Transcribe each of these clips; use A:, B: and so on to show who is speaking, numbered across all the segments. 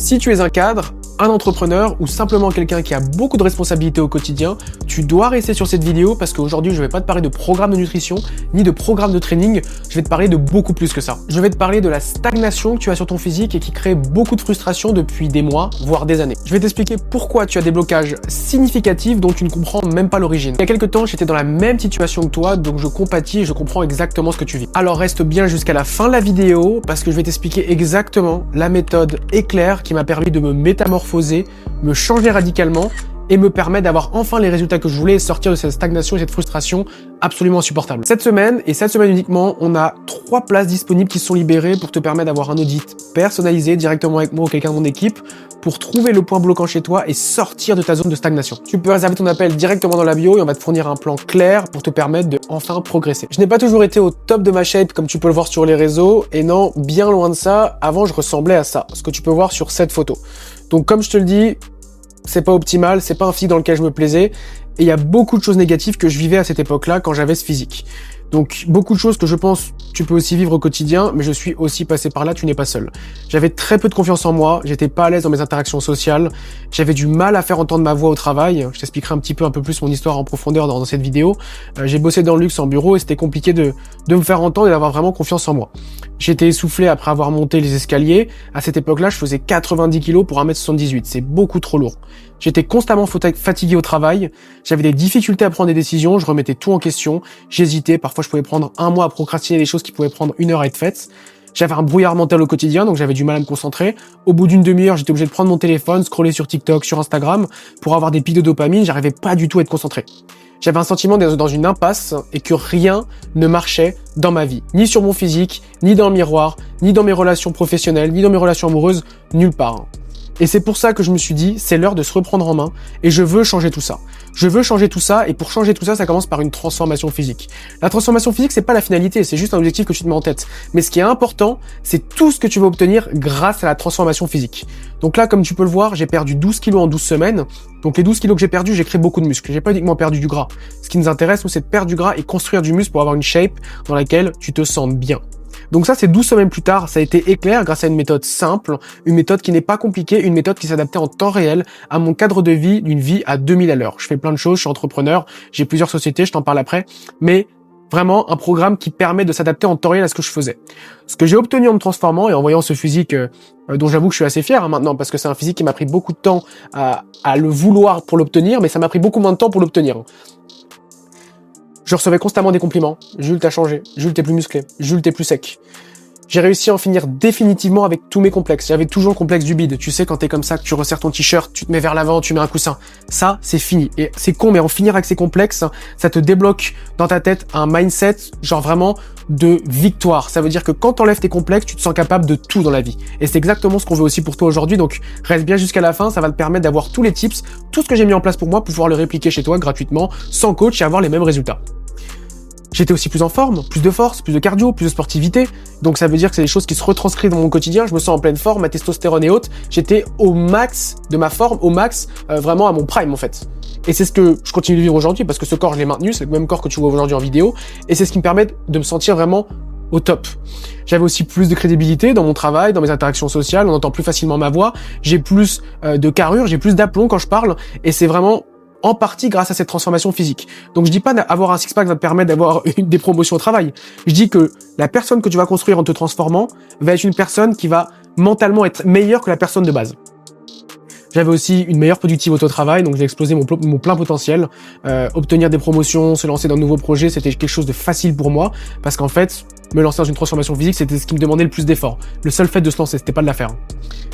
A: Si tu es un cadre, un entrepreneur ou simplement quelqu'un qui a beaucoup de responsabilités au quotidien, tu dois rester sur cette vidéo parce qu'aujourd'hui, je vais pas te parler de programme de nutrition ni de programme de training, je vais te parler de beaucoup plus que ça. Je vais te parler de la stagnation que tu as sur ton physique et qui crée beaucoup de frustration depuis des mois, voire des années. Je vais t'expliquer pourquoi tu as des blocages significatifs dont tu ne comprends même pas l'origine. Il y a quelques temps, j'étais dans la même situation que toi, donc je compatis et je comprends exactement ce que tu vis. Alors reste bien jusqu'à la fin de la vidéo parce que je vais t'expliquer exactement la méthode éclair qui m'a permis de me métamorphoser, me changer radicalement et me permettre d'avoir enfin les résultats que je voulais et sortir de cette stagnation et cette frustration absolument insupportable. Cette semaine uniquement, on a 3 places disponibles qui sont libérées pour te permettre d'avoir un audit personnalisé directement avec moi ou quelqu'un de mon équipe pour trouver le point bloquant chez toi et sortir de ta zone de stagnation. Tu peux réserver ton appel directement dans la bio et on va te fournir un plan clair pour te permettre de enfin progresser. Je n'ai pas toujours été au top de ma shape comme tu peux le voir sur les réseaux et non, bien loin de ça, avant je ressemblais à ça, ce que tu peux voir sur cette photo. Donc comme je te le dis, c'est pas optimal, c'est pas un physique dans lequel je me plaisais et il y a beaucoup de choses négatives que je vivais à cette époque-là quand j'avais ce physique. Donc beaucoup de choses que je pense tu peux aussi vivre au quotidien, mais je suis aussi passé par là, tu n'es pas seul. J'avais très peu de confiance en moi, j'étais pas à l'aise dans mes interactions sociales, j'avais du mal à faire entendre ma voix au travail. Je t'expliquerai un peu plus mon histoire en profondeur dans cette vidéo. J'ai bossé dans le luxe en bureau et c'était compliqué de me faire entendre et d'avoir vraiment confiance en moi. J'étais essoufflé après avoir monté les escaliers. À cette époque-là, je faisais 90 kg pour 1m78. C'est beaucoup trop lourd. J'étais constamment fatigué au travail. J'avais des difficultés à prendre des décisions. Je remettais tout en question. J'hésitais. Parfois, je pouvais prendre un mois à procrastiner des choses qui pouvaient prendre 1 heure à être faites. J'avais un brouillard mental au quotidien, donc j'avais du mal à me concentrer. Au bout d'une demi-heure, j'étais obligé de prendre mon téléphone, scroller sur TikTok, sur Instagram, pour avoir des pics de dopamine. J'arrivais pas du tout à être concentré. J'avais un sentiment d'être dans une impasse et que rien ne marchait dans ma vie. Ni sur mon physique, ni dans le miroir, ni dans mes relations professionnelles, ni dans mes relations amoureuses, nulle part. Et c'est pour ça que je me suis dit, c'est l'heure de se reprendre en main et je veux changer tout ça. Je veux changer tout ça et pour changer tout ça, ça commence par une transformation physique. La transformation physique, c'est pas la finalité, c'est juste un objectif que tu te mets en tête. Mais ce qui est important, c'est tout ce que tu vas obtenir grâce à la transformation physique. Donc là, comme tu peux le voir, j'ai perdu 12 kilos en 12 semaines. Donc les 12 kilos que j'ai perdus, j'ai créé beaucoup de muscles. J'ai pas uniquement perdu du gras. Ce qui nous intéresse, nous, c'est de perdre du gras et construire du muscle pour avoir une shape dans laquelle tu te sens bien. Donc ça, c'est 12 semaines plus tard, ça a été éclair grâce à une méthode simple, une méthode qui n'est pas compliquée, une méthode qui s'adaptait en temps réel à mon cadre de vie, d'une vie à 2000 à l'heure. Je fais plein de choses, je suis entrepreneur, j'ai plusieurs sociétés, je t'en parle après, mais vraiment un programme qui permet de s'adapter en temps réel à ce que je faisais. Ce que j'ai obtenu en me transformant et en voyant ce physique dont j'avoue que je suis assez fier maintenant, parce que c'est un physique qui m'a pris beaucoup de temps à le vouloir pour l'obtenir, mais ça m'a pris beaucoup moins de temps pour l'obtenir. Je recevais constamment des compliments. Jules, t'as changé. Jules, t'es plus musclé. Jules, t'es plus sec. J'ai réussi à en finir définitivement avec tous mes complexes. J'avais toujours le complexe du bide. Tu sais, quand t'es comme ça, que tu resserres ton t-shirt, tu te mets vers l'avant, tu mets un coussin. Ça, c'est fini. Et c'est con, mais en finir avec ces complexes, ça te débloque dans ta tête un mindset, genre vraiment, de victoire. Ça veut dire que quand t'enlèves tes complexes, tu te sens capable de tout dans la vie. Et c'est exactement ce qu'on veut aussi pour toi aujourd'hui. Donc, reste bien jusqu'à la fin. Ça va te permettre d'avoir tous les tips, tout ce que j'ai mis en place pour moi, pour pouvoir le répliquer chez toi gratuitement, sans coach et avoir les mêmes résultats. J'étais aussi plus en forme, plus de force, plus de cardio, plus de sportivité. Donc ça veut dire que c'est des choses qui se retranscrivent dans mon quotidien. Je me sens en pleine forme, ma testostérone est haute. J'étais au max de ma forme, au max, vraiment à mon prime en fait. Et c'est ce que je continue de vivre aujourd'hui parce que ce corps, je l'ai maintenu. C'est le même corps que tu vois aujourd'hui en vidéo. Et c'est ce qui me permet de me sentir vraiment au top. J'avais aussi plus de crédibilité dans mon travail, dans mes interactions sociales. On entend plus facilement ma voix. J'ai plus de carrure, j'ai plus d'aplomb quand je parle. Et c'est vraiment en partie grâce à cette transformation physique. Donc je dis pas d'avoir un six-pack va te permettre d'avoir des promotions au travail. Je dis que la personne que tu vas construire en te transformant va être une personne qui va mentalement être meilleure que la personne de base. J'avais aussi une meilleure productivité au travail, donc j'ai explosé mon plein potentiel. Obtenir des promotions, se lancer dans de nouveaux projets, c'était quelque chose de facile pour moi, parce qu'en fait, me lancer dans une transformation physique, c'était ce qui me demandait le plus d'efforts. Le seul fait de se lancer, c'était pas de la faire.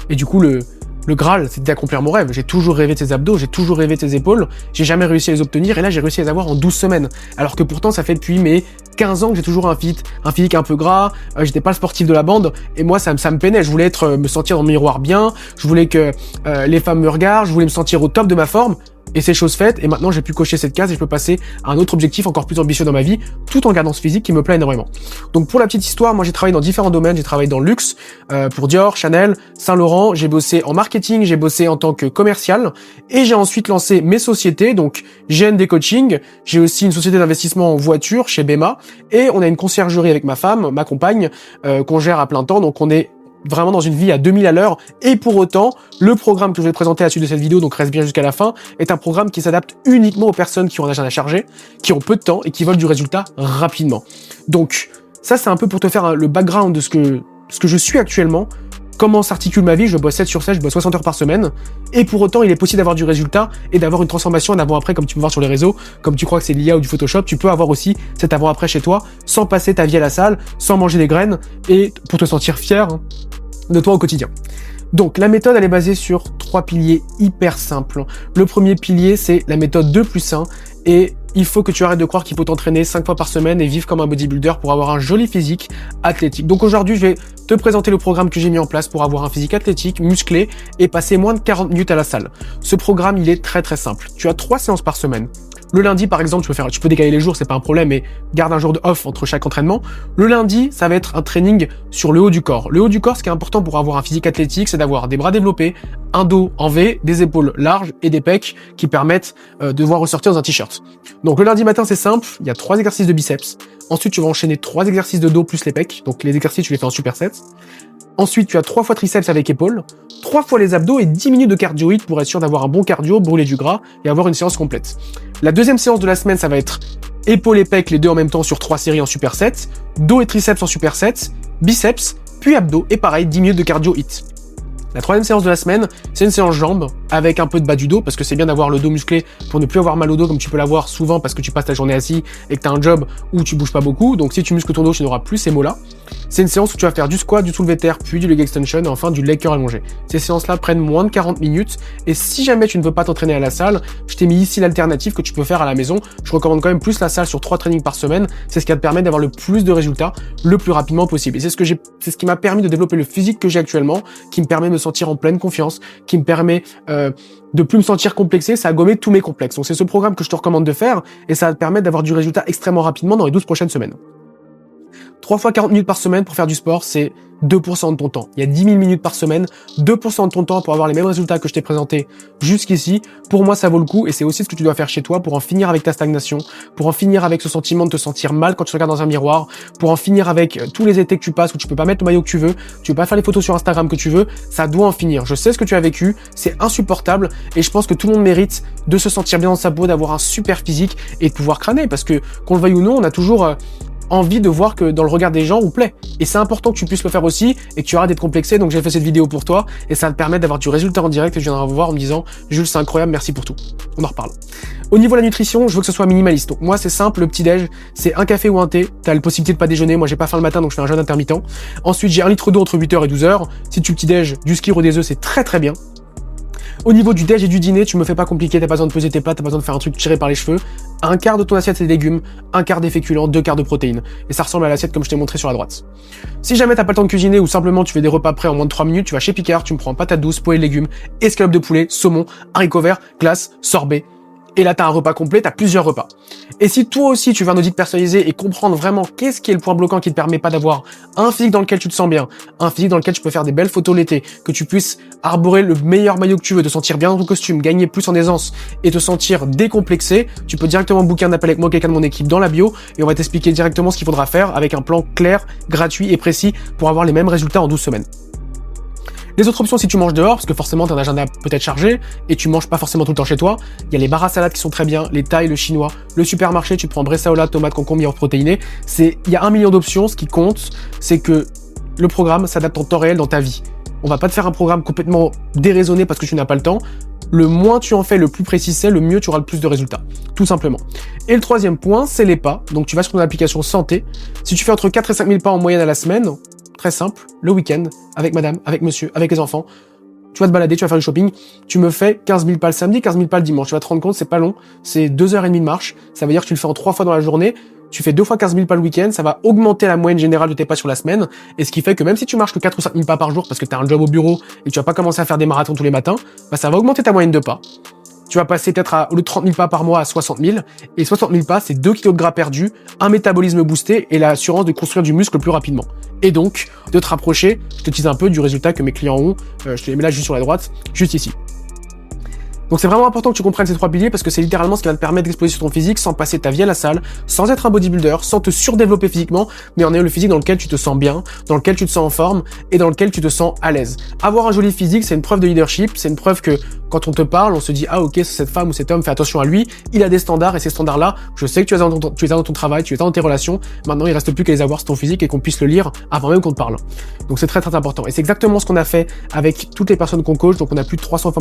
A: Et du coup, le Graal, c'était d'accomplir mon rêve. J'ai toujours rêvé de ces abdos, j'ai toujours rêvé de ces épaules. J'ai jamais réussi à les obtenir et là, j'ai réussi à les avoir en 12 semaines. Alors que pourtant, ça fait depuis mes 15 ans que j'ai toujours un physique un peu gras. J'étais pas le sportif de la bande et moi, ça me peinait. Je voulais me sentir dans le miroir bien. Je voulais que les femmes me regardent. Je voulais me sentir au top de ma forme. Et c'est chose faite, et maintenant j'ai pu cocher cette case et je peux passer à un autre objectif encore plus ambitieux dans ma vie, tout en gardant ce physique qui me plaît énormément. Donc pour la petite histoire, moi j'ai travaillé dans différents domaines, j'ai travaillé dans le luxe, pour Dior, Chanel, Saint-Laurent, j'ai bossé en marketing, j'ai bossé en tant que commercial, et j'ai ensuite lancé mes sociétés, donc GND Coaching, j'ai aussi une société d'investissement en voiture chez Bema, et on a une conciergerie avec ma femme, ma compagne, qu'on gère à plein temps, donc on est vraiment dans une vie à 2000 à l'heure. Et pour autant, le programme que je vais te présenter à la suite de cette vidéo, donc reste bien jusqu'à la fin, est un programme qui s'adapte uniquement aux personnes qui ont un agenda chargé, qui ont peu de temps et qui veulent du résultat rapidement. Donc, ça, c'est un peu pour te faire le background de ce que je suis actuellement. Comment s'articule ma vie? Je bosse 7 sur 7, je bosse 60 heures par semaine, et pour autant, il est possible d'avoir du résultat et d'avoir une transformation, un avant-après, comme tu peux voir sur les réseaux, comme tu crois que c'est l'IA ou du Photoshop, tu peux avoir aussi cet avant-après chez toi, sans passer ta vie à la salle, sans manger des graines, et pour te sentir fier de toi au quotidien. Donc, la méthode, elle est basée sur 3 piliers hyper simples. Le premier pilier, c'est la méthode 2+1, et il faut que tu arrêtes de croire qu'il faut t'entraîner 5 fois par semaine et vivre comme un bodybuilder pour avoir un joli physique athlétique. Donc aujourd'hui, je vais te présenter le programme que j'ai mis en place pour avoir un physique athlétique, musclé et passer moins de 40 minutes à la salle. Ce programme, il est très très simple. Tu as 3 séances par semaine. Le lundi, par exemple, tu peux décaler les jours, c'est pas un problème, mais garde un jour de off entre chaque entraînement. Le lundi, ça va être un training sur le haut du corps. Le haut du corps, ce qui est important pour avoir un physique athlétique, c'est d'avoir des bras développés, un dos en V, des épaules larges et des pecs qui permettent de voir ressortir dans un t-shirt. Donc le lundi matin, c'est simple, il y a 3 exercices de biceps. Ensuite, tu vas enchaîner 3 exercices de dos plus les pecs. Donc les exercices, tu les fais en superset. Ensuite, tu as 3 fois triceps avec épaules, 3 fois les abdos et 10 minutes de cardio HIIT pour être sûr d'avoir un bon cardio, brûler du gras et avoir une séance complète. La deuxième séance de la semaine, ça va être épaules et pecs, les deux en même temps sur 3 séries en superset, dos et triceps en superset, biceps, puis abdos et pareil, 10 minutes de cardio HIIT. La troisième séance de la semaine, c'est une séance jambes avec un peu de bas du dos parce que c'est bien d'avoir le dos musclé pour ne plus avoir mal au dos comme tu peux l'avoir souvent parce que tu passes ta journée assis et que tu as un job où tu bouges pas beaucoup. Donc si tu muscles ton dos, tu n'auras plus ces mots-là. C'est une séance où tu vas faire du squat, du soulevé de terre, puis du leg extension et enfin du leg curl allongé. Ces séances-là prennent moins de 40 minutes et si jamais tu ne veux pas t'entraîner à la salle, je t'ai mis ici l'alternative que tu peux faire à la maison. Je recommande quand même plus la salle sur 3 trainings par semaine. C'est ce qui va te permettre d'avoir le plus de résultats le plus rapidement possible. Et c'est ce qui m'a permis de développer le physique que j'ai actuellement, qui me permet de me sentir en pleine confiance, qui me permet de plus me sentir complexé, ça a gommé tous mes complexes. Donc c'est ce programme que je te recommande de faire et ça va te permettre d'avoir du résultat extrêmement rapidement dans les 12 prochaines semaines. 3 fois 40 minutes par semaine pour faire du sport, c'est 2% de ton temps. Il y a 10 000 minutes par semaine, 2% de ton temps pour avoir les mêmes résultats que je t'ai présentés jusqu'ici. Pour moi, ça vaut le coup et c'est aussi ce que tu dois faire chez toi pour en finir avec ta stagnation, pour en finir avec ce sentiment de te sentir mal quand tu regardes dans un miroir, pour en finir avec tous les étés que tu passes où tu peux pas mettre le maillot que tu veux, tu peux pas faire les photos sur Instagram que tu veux. Ça doit en finir. Je sais ce que tu as vécu, c'est insupportable et je pense que tout le monde mérite de se sentir bien dans sa peau, d'avoir un super physique et de pouvoir crâner parce que qu'on le veuille ou non, on a toujours envie de voir que dans le regard des gens on plaît. Et c'est important que tu puisses le faire aussi et que tu arrêtes d'être complexé. Donc j'ai fait cette vidéo pour toi et ça va te permettre d'avoir du résultat en direct et je viendrai vous voir en me disant Jules c'est incroyable, merci pour tout. On en reparle. Au niveau de la nutrition, je veux que ce soit minimaliste. Donc moi c'est simple, le petit déj, c'est un café ou un thé. T'as la possibilité de pas déjeuner, moi j'ai pas faim le matin donc je fais un jeûne intermittent. Ensuite j'ai 1 litre d'eau entre 8h et 12h. Si tu petit déj, du ski ou des œufs, c'est très très bien. Au niveau du déj et du dîner, tu me fais pas compliqué, t'as pas besoin de peser tes plats, t'as pas besoin de faire un truc tiré par les cheveux. Un quart de ton assiette c'est des légumes, un quart des féculents, 2 quarts de protéines. Et ça ressemble à l'assiette comme je t'ai montré sur la droite. Si jamais t'as pas le temps de cuisiner ou simplement tu fais des repas prêts en moins de 3 minutes, tu vas chez Picard, tu me prends patate douce, poêlée de légumes, escalope de poulet, saumon, haricots verts, glace, sorbet. Et là, t'as un repas complet, t'as plusieurs repas. Et si toi aussi, tu veux un audit personnalisé et comprendre vraiment qu'est-ce qui est le point bloquant qui te permet pas d'avoir un physique dans lequel tu te sens bien, un physique dans lequel tu peux faire des belles photos l'été, que tu puisses arborer le meilleur maillot que tu veux, te sentir bien dans ton costume, gagner plus en aisance et te sentir décomplexé, tu peux directement booker un appel avec moi, quelqu'un de mon équipe dans la bio et on va t'expliquer directement ce qu'il faudra faire avec un plan clair, gratuit et précis pour avoir les mêmes résultats en 12 semaines. Les autres options, si tu manges dehors, parce que forcément t'as un agenda peut-être chargé et tu manges pas forcément tout le temps chez toi, il y a les bars à salade qui sont très bien, les thaïs, le chinois, le supermarché, tu prends bressaola, tomate, concombre, yaourt protéiné. Il y a 1 million d'options. Ce qui compte, c'est que le programme s'adapte en temps réel dans ta vie. On va pas te faire un programme complètement déraisonné parce que tu n'as pas le temps. Le moins tu en fais, le plus précis c'est, le mieux tu auras le plus de résultats. Tout simplement. Et le troisième point, c'est les pas. Donc tu vas sur ton application santé. Si tu fais entre 4 et 5 000 pas en moyenne à la semaine, très simple, le week-end, avec madame, avec monsieur, avec les enfants, tu vas te balader, tu vas faire du shopping, tu me fais 15 000 pas le samedi, 15 000 pas le dimanche. Tu vas te rendre compte, c'est pas long, c'est 2h30 de marche. Ça veut dire que tu le fais en 3 fois dans la journée. Tu fais 2 fois 15 000 pas le week-end, ça va augmenter la moyenne générale de tes pas sur la semaine. Et ce qui fait que même si tu marches que 4 ou 5 000 pas par jour parce que tu as un job au bureau et que tu vas pas commencer à faire des marathons tous les matins, bah ça va augmenter ta moyenne de pas. Tu vas passer peut-être au lieu de 30 000 pas par mois à 60 000. Et 60 000 pas, c'est 2 kilos de gras perdus, un métabolisme boosté et l'assurance de construire du muscle plus rapidement. Et donc, de te rapprocher, je te tease un peu du résultat que mes clients ont. Je te les mets là juste sur la droite, juste ici. Donc c'est vraiment important que tu comprennes ces 3 piliers parce que c'est littéralement ce qui va te permettre d'exploser sur ton physique sans passer ta vie à la salle, sans être un bodybuilder, sans te surdévelopper physiquement, mais en ayant le physique dans lequel tu te sens bien, dans lequel tu te sens en forme et dans lequel tu te sens à l'aise. Avoir un joli physique, c'est une preuve de leadership, c'est une preuve que quand on te parle, on se dit « Ah ok, cette femme ou cet homme fait attention à lui, il a des standards et ces standards-là, je sais que tu les as dans ton travail, tu les as dans tes relations, maintenant il reste plus qu'à les avoir sur ton physique et qu'on puisse le lire avant même qu'on te parle. » Donc c'est très très important. Et c'est exactement ce qu'on a fait avec toutes les personnes qu'on coach. Donc on a plus de 300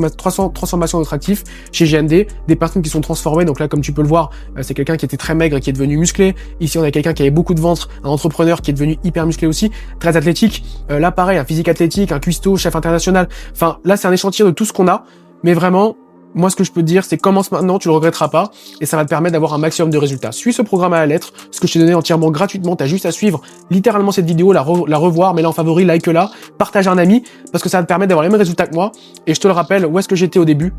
A: transformations de notre actif chez GND, des personnes qui sont transformées. Donc là, comme tu peux le voir, c'est quelqu'un qui était très maigre et qui est devenu musclé. Ici, on a quelqu'un qui avait beaucoup de ventre, un entrepreneur qui est devenu hyper musclé aussi, très athlétique. Là, pareil, un physique athlétique, un cuistot, chef international. Enfin, là, c'est un échantillon de tout ce qu'on a. Mais vraiment, moi, ce que je peux te dire, c'est commence maintenant, tu le regretteras pas, et ça va te permettre d'avoir un maximum de résultats. Suis ce programme à la lettre, ce que je t'ai donné entièrement gratuitement, t'as juste à suivre littéralement cette vidéo, la revoir, mets-la en favori, like-la, partage à un ami, parce que ça va te permettre d'avoir les mêmes résultats que moi. Et je te le rappelle, où est-ce que j'étais au début?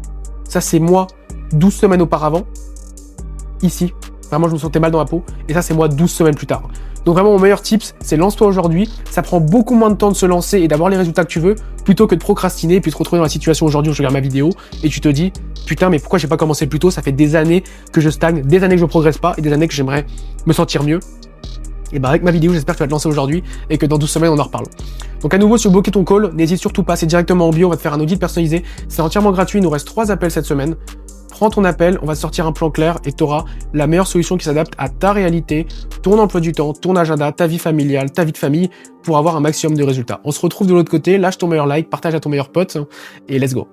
A: Ça, c'est moi, 12 semaines auparavant, ici. Vraiment, je me sentais mal dans ma peau, et ça, c'est moi 12 semaines plus tard. Donc vraiment, mon meilleur tips, c'est lance-toi aujourd'hui. Ça prend beaucoup moins de temps de se lancer et d'avoir les résultats que tu veux, plutôt que de procrastiner et puis te retrouver dans la situation aujourd'hui où je regarde ma vidéo et tu te dis, putain, mais pourquoi j'ai pas commencé plus tôt? Ça fait des années que je stagne, des années que je progresse pas et des années que j'aimerais me sentir mieux. Et bah avec ma vidéo, j'espère que tu vas te lancer aujourd'hui et que dans 12 semaines, on en reparle. Donc à nouveau, si tu veux bloquer ton call, n'hésite surtout pas, c'est directement en bio, on va te faire un audit personnalisé. C'est entièrement gratuit, il nous reste 3 appels cette semaine. Prends ton appel, on va te sortir un plan clair et tu auras la meilleure solution qui s'adapte à ta réalité, ton emploi du temps, ton agenda, ta vie familiale, ta vie de famille pour avoir un maximum de résultats. On se retrouve de l'autre côté, lâche ton meilleur like, partage à ton meilleur pote et let's go.